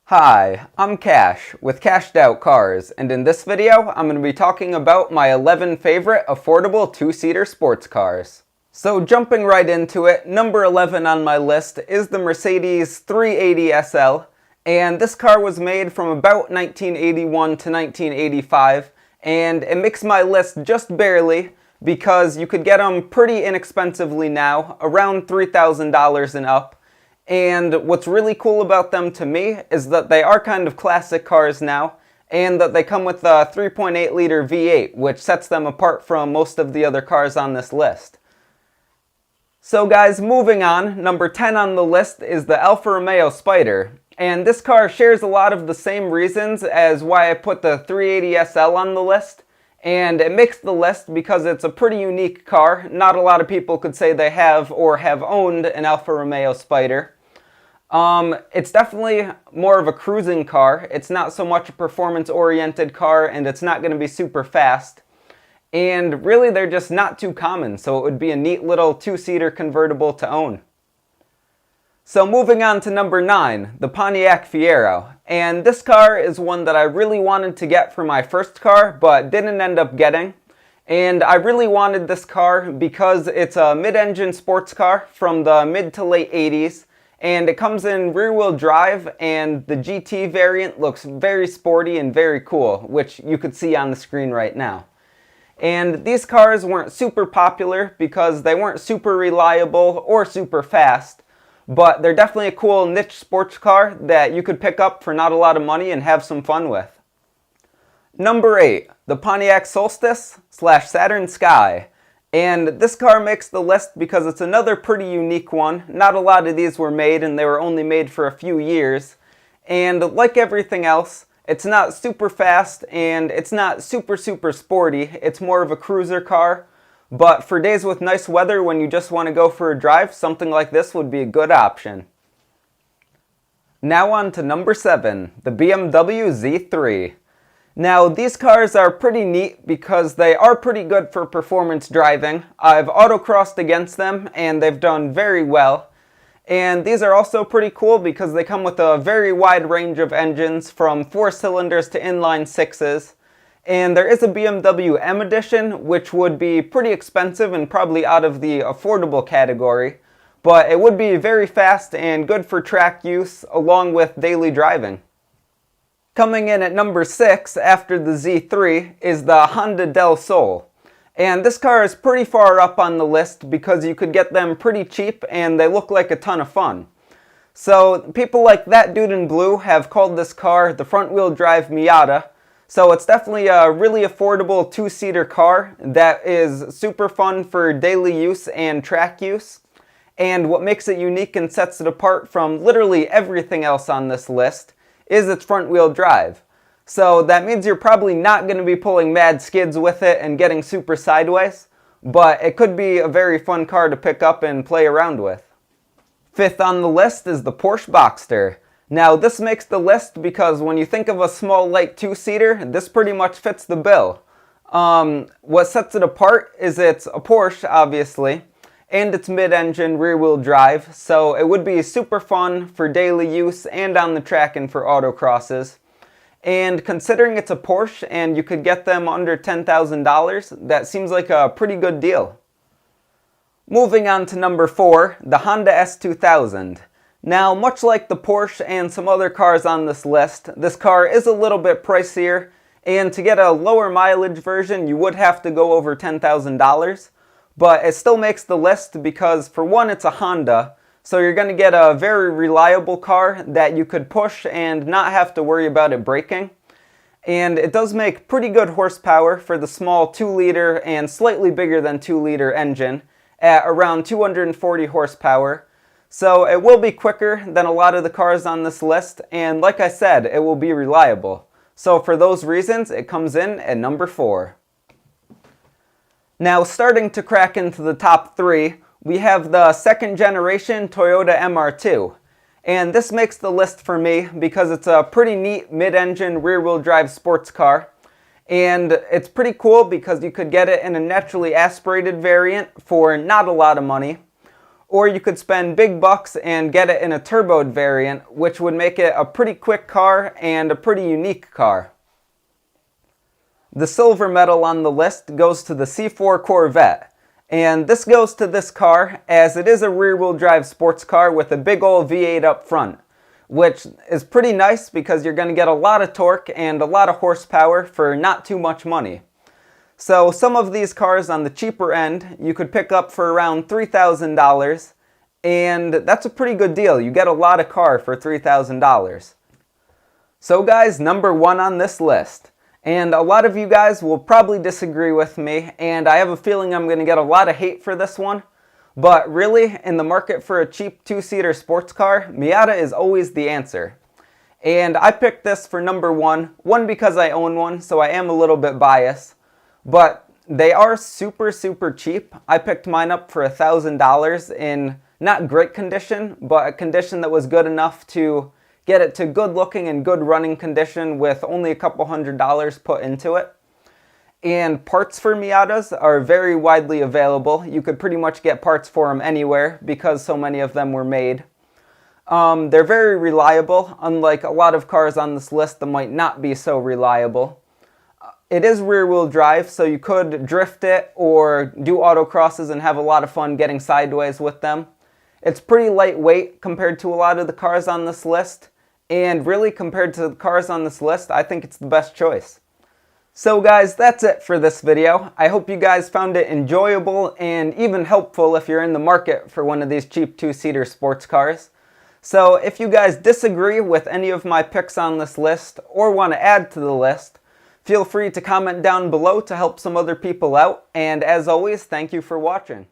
Hi, I'm Cash with CashedOutCars, and in this video I'm going to be talking about my 11 favorite affordable two-seater sports cars. So jumping right into it, number 11 on my list is the Mercedes 380 SL, and this car was made from about 1981 to 1985, and it makes my list just barely because you could get them pretty inexpensively now, around $3,000 and up. And what's really cool about them to me is that they are kind of classic cars now, and that they come with a 3.8 liter V8, which sets them apart from most of the other cars on this list. So guys, moving on, number 10 on the list is the Alfa Romeo Spider. And this car shares a lot of the same reasons as why I put the 380 SL on the list. And it makes the list because it's a pretty unique car. Not a lot of people could say they have or have owned an Alfa Romeo Spider. It's definitely more of a cruising car. It's not so much a performance-oriented car, and it's not going to be super fast. And really, they're just not too common, so it would be a neat little two-seater convertible to own. So moving on to number 9, the Pontiac Fiero. And this car is one that I really wanted to get for my first car, but didn't end up getting. And I really wanted this car because it's a mid-engine sports car from the mid to late 80s. And it comes in rear-wheel drive, and the GT variant looks very sporty and very cool, which you could see on the screen right now. And these cars weren't super popular because they weren't super reliable or super fast, but they're definitely a cool niche sports car that you could pick up for not a lot of money and have some fun with. Number 8, the Pontiac Solstice / Saturn Sky. And this car makes the list because it's another pretty unique one. Not a lot of these were made, and they were only made for a few years. And like everything else, it's not super fast and it's not super sporty. It's more of a cruiser car. But for days with nice weather when you just want to go for a drive, something like this would be a good option. Now on to number 7, the BMW Z3. Now, these cars are pretty neat because they are pretty good for performance driving. I've autocrossed against them and they've done very well. And these are also pretty cool because they come with a very wide range of engines from 4 cylinders to inline 6s. And there is a BMW M Edition, which would be pretty expensive and probably out of the affordable category. But it would be very fast and good for track use along with daily driving. Coming in at number 6 after the Z3 is the Honda Del Sol. And this car is pretty far up on the list because you could get them pretty cheap and they look like a ton of fun. So people like that dude in blue have called this car the front-wheel drive Miata. So it's definitely a really affordable two-seater car that is super fun for daily use and track use. And what makes it unique and sets it apart from literally everything else on this list is its front-wheel drive. So that means you're probably not going to be pulling mad skids with it and getting super sideways, but it could be a very fun car to pick up and play around with. 5th on the list is the Porsche Boxster. Now this makes the list because when you think of a small light two-seater, this pretty much fits the bill. What sets it apart is it's a Porsche, obviously, and it's mid-engine rear-wheel drive, so it would be super fun for daily use and on the track and for autocrosses. And considering it's a Porsche and you could get them under $10,000, that seems like a pretty good deal. Moving on to number 4, the Honda S2000. Now, much like the Porsche and some other cars on this list, this car is a little bit pricier, and to get a lower mileage version, you would have to go over $10,000. But it still makes the list because, for one, it's a Honda, so you're going to get a very reliable car that you could push and not have to worry about it breaking. And it does make pretty good horsepower for the small 2-liter and slightly bigger than 2-liter engine at around 240 horsepower. So it will be quicker than a lot of the cars on this list, and like I said, it will be reliable. So for those reasons, it comes in at number 4. Now, starting to crack into the top 3, we have the 2nd generation Toyota MR2. And this makes the list for me because it's a pretty neat mid-engine rear-wheel drive sports car. And it's pretty cool because you could get it in a naturally aspirated variant for not a lot of money. or you could spend big bucks and get it in a turboed variant, which would make it a pretty quick car and a pretty unique car. The silver medal on the list goes to the C4 Corvette. And this goes to this car as it is a rear-wheel drive sports car with a big old V8 up front, which is pretty nice because you're going to get a lot of torque and a lot of horsepower for not too much money. So some of these cars on the cheaper end you could pick up for around $3,000, and that's a pretty good deal. You get a lot of car for $3,000. So guys, number 1 on this list. And a lot of you guys will probably disagree with me, and I have a feeling I'm going to get a lot of hate for this one. But really, in the market for a cheap 2-seater sports car, Miata is always the answer. And I picked this for number 1. One, because I own one, so I am a little bit biased. But they are super cheap. I picked mine up for $1,000 in not great condition, but a condition that was good enough to get it to good looking and good running condition with only a couple $100s put into it. And parts for Miatas are very widely available. You could pretty much get parts for them anywhere because so many of them were made. They're very reliable, unlike a lot of cars on this list that might not be so reliable. It is rear-wheel drive, so you could drift it or do autocrosses and have a lot of fun getting sideways with them. It's pretty lightweight compared to a lot of the cars on this list. And really, compared to the cars on this list, I think it's the best choice. So guys, that's it for this video. I hope you guys found it enjoyable and even helpful if you're in the market for one of these cheap 2-seater sports cars. So if you guys disagree with any of my picks on this list or want to add to the list, feel free to comment down below to help some other people out. And as always, thank you for watching.